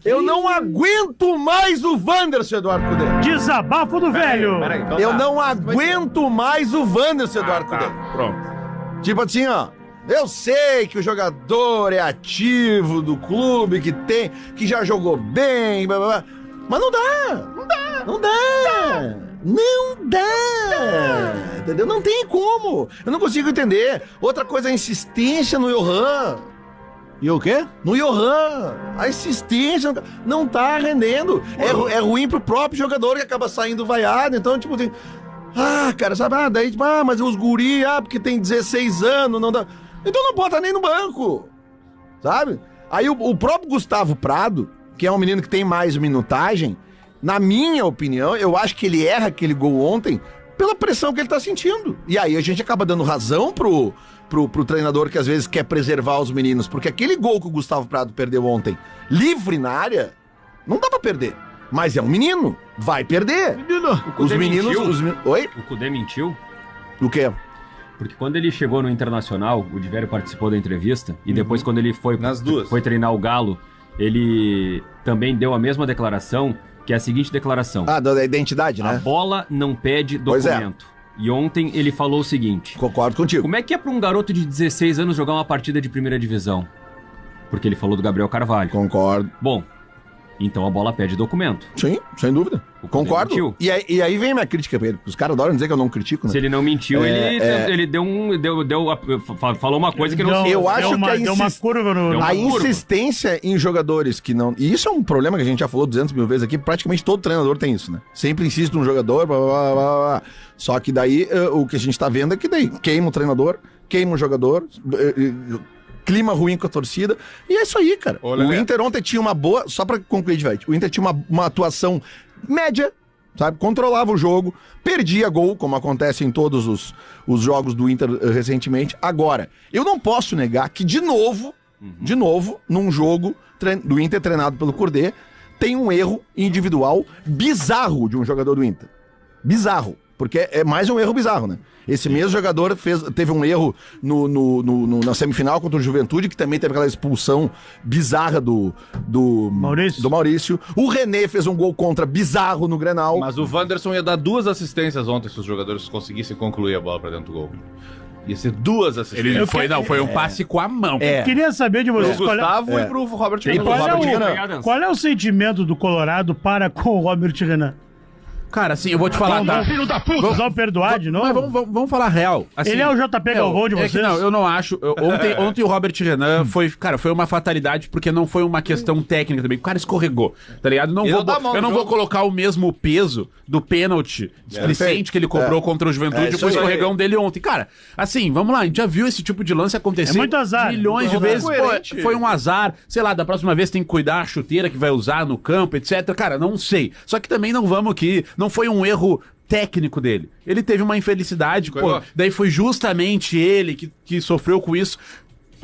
Eu não aguento mais o Wanderson, Eduardo Cudê. Desabafo do velho. Peraí, então Eu tá. não aguento mais o Wanderson, Eduardo Cudê. Pronto. Tipo assim, ó. Eu sei que o jogador é ativo do clube, que já jogou bem, blá, blá, blá. Mas não dá. Entendeu? Não tem como. Eu não consigo entender. Outra coisa é a insistência no Johan. E o quê? No Johan. A insistência não tá rendendo. É ruim pro próprio jogador que acaba saindo vaiado. Então, tipo assim... cara, sabe? Daí, tipo, mas os guri, porque tem 16 anos, não dá... Então não bota nem no banco. Sabe? Aí o próprio Gustavo Prado, que é um menino que tem mais minutagem, na minha opinião, eu acho que ele erra aquele gol ontem pela pressão que ele tá sentindo. E aí a gente acaba dando razão pro treinador que às vezes quer preservar os meninos, porque aquele gol que o Gustavo Prado perdeu ontem, livre na área, não dá pra perder. Mas é um menino, vai perder. Os meninos... Oi? O Cudê mentiu? O quê? Porque quando ele chegou no Internacional, o Divério participou da entrevista, e depois quando ele foi treinar o Galo, ele também deu a mesma declaração, que é a seguinte declaração. Da identidade, né? A bola não pede documento. E ontem ele falou o seguinte. Concordo contigo. Como é que é pra um garoto de 16 anos jogar uma partida de primeira divisão? Porque ele falou do Gabriel Carvalho. Concordo. Bom, então a bola pede documento. Sim, sem dúvida. Concordo. E aí vem minha crítica pra ele. Os caras adoram dizer que eu não critico, né? Se ele não mentiu, ele falou uma coisa que não... Eu acho que deu uma curva no... A insistência em jogadores que não... E isso é um problema que a gente já falou 200 mil vezes aqui. Praticamente todo treinador tem isso, né? Sempre insiste num jogador, blá, blá, blá, blá. Só que daí o que a gente tá vendo é que daí queima o treinador, queima o jogador... clima ruim com a torcida, e é isso aí, cara. O Inter ontem tinha uma boa, só pra concluir, Divete, o Inter tinha uma atuação média, sabe, controlava o jogo, perdia gol, como acontece em todos os jogos do Inter recentemente. Agora, eu não posso negar que de novo, num jogo do Inter treinado pelo Cudê, tem um erro individual bizarro de um jogador do Inter. Bizarro. Porque é mais um erro bizarro, né? Esse mesmo jogador teve um erro na semifinal contra o Juventude, que também teve aquela expulsão bizarra do Maurício. O René fez um gol contra bizarro no Grenal. Mas o Wanderson ia dar 2 assistências ontem se os jogadores conseguissem concluir a bola pra dentro do gol. Ia ser 2 assistências. Foi um passe com a mão. Eu queria saber de vocês Pro Gustavo e pro Robert Renan. Qual é o sentimento do Colorado para com o Robert Renan? Cara, assim, eu vou te falar, tá? Filho da puta! Vocês vão perdoar de novo? Mas vamos falar real. Assim, ele é o JP Galvão de vocês? Não, eu não acho. Ontem o Robert Renan foi uma fatalidade, porque não foi uma questão técnica também. O cara escorregou, tá ligado? Eu não vou colocar o mesmo peso do pênalti displicente que ele cobrou contra o Juventude pro escorregão dele ontem. Cara, assim, vamos lá, a gente já viu esse tipo de lance acontecer muito azar. Milhões de vezes. Pô, foi um azar. Sei lá, da próxima vez tem que cuidar a chuteira que vai usar no campo, etc. Cara, não sei. Só que também não vamos aqui... Não foi um erro técnico dele. Ele teve uma infelicidade, daí foi justamente ele que sofreu com isso.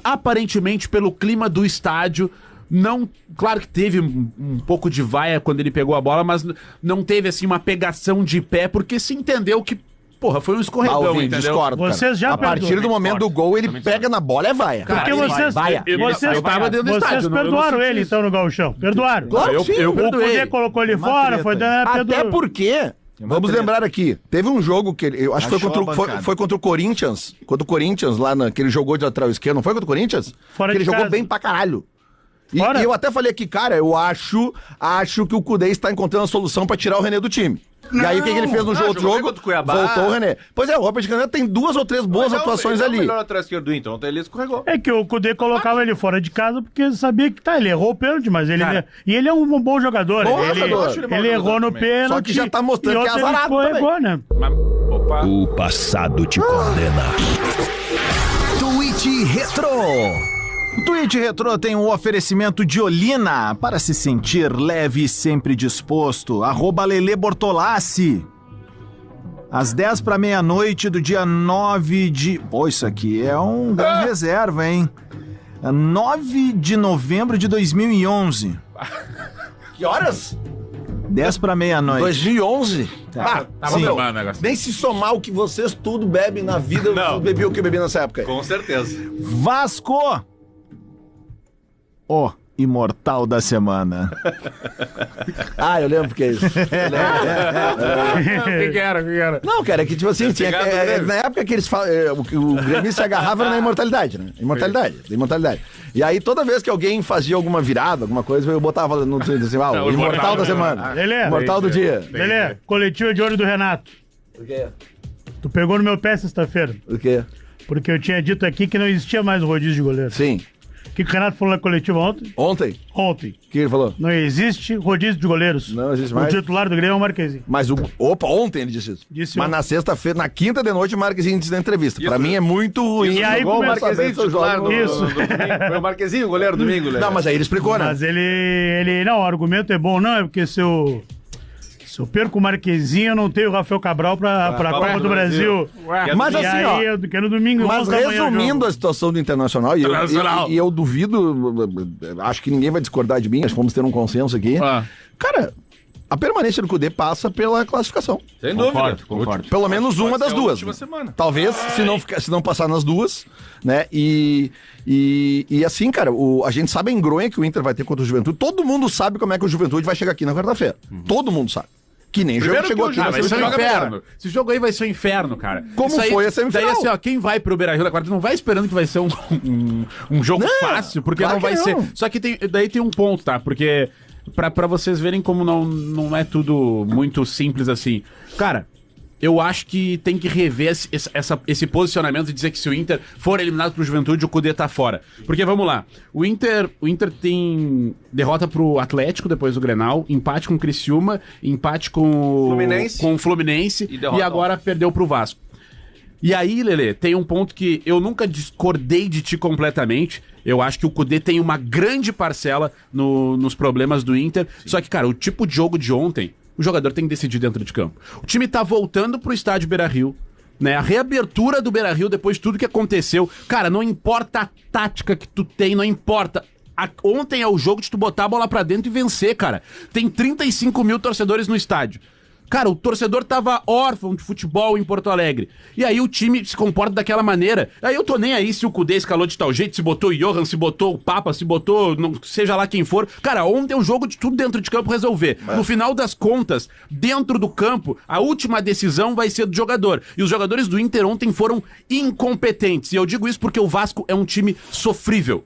Aparentemente, pelo clima do estádio, não... Claro que teve um pouco de vaia quando ele pegou a bola, mas não teve, assim, uma pegação de pé, porque se entendeu que, foi um escorregão, entendeu? Discordo, vocês já a partir do momento do gol, ele pega na bola, é vaia. Porque vocês perdoaram ele, então, no gauchão. Perdoaram. Claro, o Cudê colocou ele fora, foi... Até porque... Vamos lembrar aqui, teve um jogo que eu acho que foi contra o Corinthians. Contra o Corinthians, lá que ele jogou de lateral esquerdo, não foi contra o Corinthians? Fora que ele de jogou casa. bem pra caralho. E eu até falei aqui, cara, eu acho que o Cudê está encontrando a solução pra tirar o René do time. E aí o que ele fez no outro jogo? Voltou o René. Pois é, o Robert René tem 2 ou 3 boas atuações ali. Ele é o melhor lateral esquerdo do Inter, ontem ele escorregou. É que o Cudê colocava ele fora de casa porque sabia que ele errou o pênalti, mas ele é um bom jogador. Ele errou no pênalti. Só que já tá mostrando que é azarado também. Né? O passado te condena. Tweet Retro. O Tweet Retro tem um oferecimento de Olina para se sentir leve e sempre disposto. @Lele Bortolassi. Às 10 para meia-noite do dia 9 de... Pô, isso aqui é um grande reserva, hein? 9 de novembro de 2011. Que horas? 10 para meia-noite. 2011? Tá. Nem se somar o que vocês tudo bebem na vida, eu bebi o que eu bebi nessa época. Com certeza. Vasco! Imortal da semana. Ah, eu lembro que é isso. O que era? Não, cara, é que tipo assim, na época que eles falam, o Grêmio se agarrava na imortalidade, né? Imortalidade. E aí toda vez que alguém fazia alguma virada, alguma coisa, eu botava no Twitter assim, o imortal da semana. Lelê. Imortal do dia. Lelê, coletiva de olho do Renato. O quê? Tu pegou no meu pé sexta-feira. O quê? Porque eu tinha dito aqui que não existia mais rodízio de goleiro. Sim. O que o Renato falou na coletiva ontem? Ontem? O que ele falou? Não existe rodízio de goleiros. Não existe mais. O titular do Grêmio é o Marquezinho. Mas ontem ele disse isso. Mas na sexta-feira, na quinta de noite, o Marquezinho disse na entrevista. Pra mim é muito ruim. E aí o Marquezinho titular no Isso. Foi o Marquezinho, o goleiro domingo, né? Não, mas aí ele explicou, né? Mas ele... Não, o argumento é bom. Não, é porque se eu perco o Marquezinho, eu não tenho o Rafael Cabral pra Copa do Brasil. Mas E assim, aí, ó... que é no domingo... Mas 11 da manhã o resumindo jogo. a situação do Internacional, e eu duvido, acho que ninguém vai discordar de mim, acho que vamos ter um consenso aqui. Cara, a permanência do Cudê passa pela classificação. Sem dúvida. Concordo. Pelo menos uma das duas. Talvez, se não passar nas duas, né? E assim, cara, a gente sabe a engronha que o Inter vai ter contra o Juventude. Todo mundo sabe como é que o Juventude vai chegar aqui na quarta-feira. Todo mundo sabe. Que nem jogo chegou aqui. Vai ser um inferno. Esse jogo aí vai ser um inferno, cara. Como aí, foi a semifinal? Daí assim, ó, quem vai pro Beira-Rio da quarta não vai esperando que vai ser um jogo fácil, porque claro não vai ser. Só que daí tem um ponto, tá? Porque pra vocês verem como não é tudo muito simples assim. Cara, eu acho que tem que rever esse posicionamento e dizer que se o Inter for eliminado pro Juventude, o Cudê tá fora. Porque, vamos lá, o Inter tem derrota pro Atlético depois do Grenal, empate com o Criciúma, empate com o Fluminense e agora perdeu pro Vasco. E aí, Lelê, tem um ponto que eu nunca discordei de ti completamente. Eu acho que o Cudê tem uma grande parcela nos problemas do Inter. Sim. Só que, cara, o tipo de jogo de ontem, o jogador tem que decidir dentro de campo. O time tá voltando pro estádio Beira-Rio, né? A reabertura do Beira-Rio depois de tudo que aconteceu. Cara, não importa a tática que tu tem, não importa. Ontem é o jogo de tu botar a bola pra dentro e vencer, cara. Tem 35 mil torcedores no estádio. Cara, o torcedor tava órfão de futebol em Porto Alegre. E aí o time se comporta daquela maneira. Aí eu tô nem aí se o Cudê escalou de tal jeito, se botou o Johan, se botou o Papa, se botou, seja lá quem for. Cara, ontem é um jogo de tudo dentro de campo resolver. No final das contas, dentro do campo, a última decisão vai ser do jogador. E os jogadores do Inter ontem foram incompetentes. E eu digo isso porque o Vasco é um time sofrível.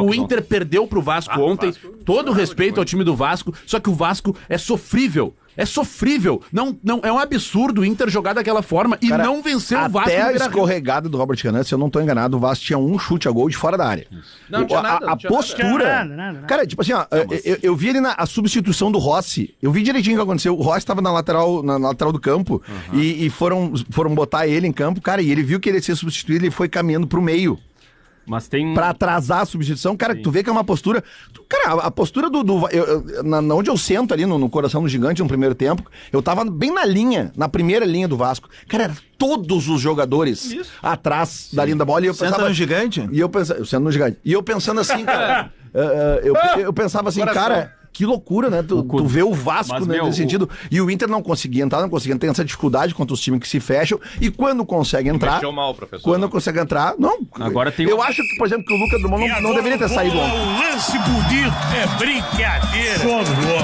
O Inter perdeu pro Vasco ontem. Todo respeito ao time do Vasco, só que o Vasco é sofrível. É sofrível. Não, é um absurdo o Inter jogar daquela forma e cara, não vencer o Vasco. Até a escorregada do Robert Renan, se eu não tô enganado, o Vasco tinha um chute a gol de fora da área. Não tinha nada. A postura... Nada. Cara, tipo assim, ó, eu vi ali a substituição do Rossi. Eu vi direitinho o que aconteceu. O Rossi tava na lateral do campo e foram botar ele em campo, cara, e ele viu que ele ia ser substituído, ele foi caminhando pro meio. Mas tem... Pra atrasar a substituição, cara, sim. Tu vê que é uma postura... Cara, a postura onde eu sento ali no coração do gigante no primeiro tempo, eu tava bem na primeira linha do Vasco. Cara, era todos os jogadores atrás da linha da bola. E eu Senta no gigante? E eu pensava... Sento no gigante. E eu pensando assim, cara... eu pensava assim, cara... Que loucura, né? Tu vê o Vasco nesse sentido. E o Inter não conseguia entrar, tem essa dificuldade contra os times que se fecham. E quando consegue entrar... mal, professor. Quando consegue entrar... Não. Agora tem eu acho que, por exemplo, que o Lucas Dumont não deveria ter saído ontem. O lance bonito é brincadeira.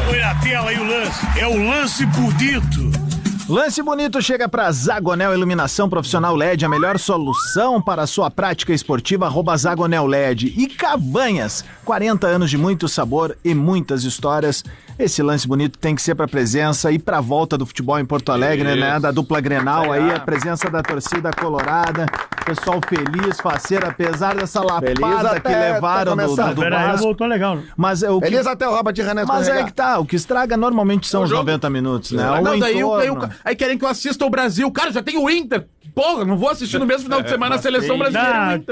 Olha na tela aí o lance. É o lance bonito. Lance bonito chega para Zagonel Iluminação Profissional LED, a melhor solução para a sua prática esportiva, @Zagonel LED. E Cavanhas, 40 anos de muito sabor e muitas histórias. Esse lance bonito tem que ser para presença e para volta do futebol em Porto Alegre, né? Da dupla Grenal aí, a presença da torcida colorada, pessoal feliz, faceiro, apesar dessa lapada que levaram do Vasco. Voltou legal. Mas feliz até o Robert Renan. Mas é que tá, o que estraga normalmente são os 90 minutos, né? Aí querem que eu assista o Brasil. Cara, já tem o Inter. Porra, não vou assistir no mesmo final de semana a seleção brasileira.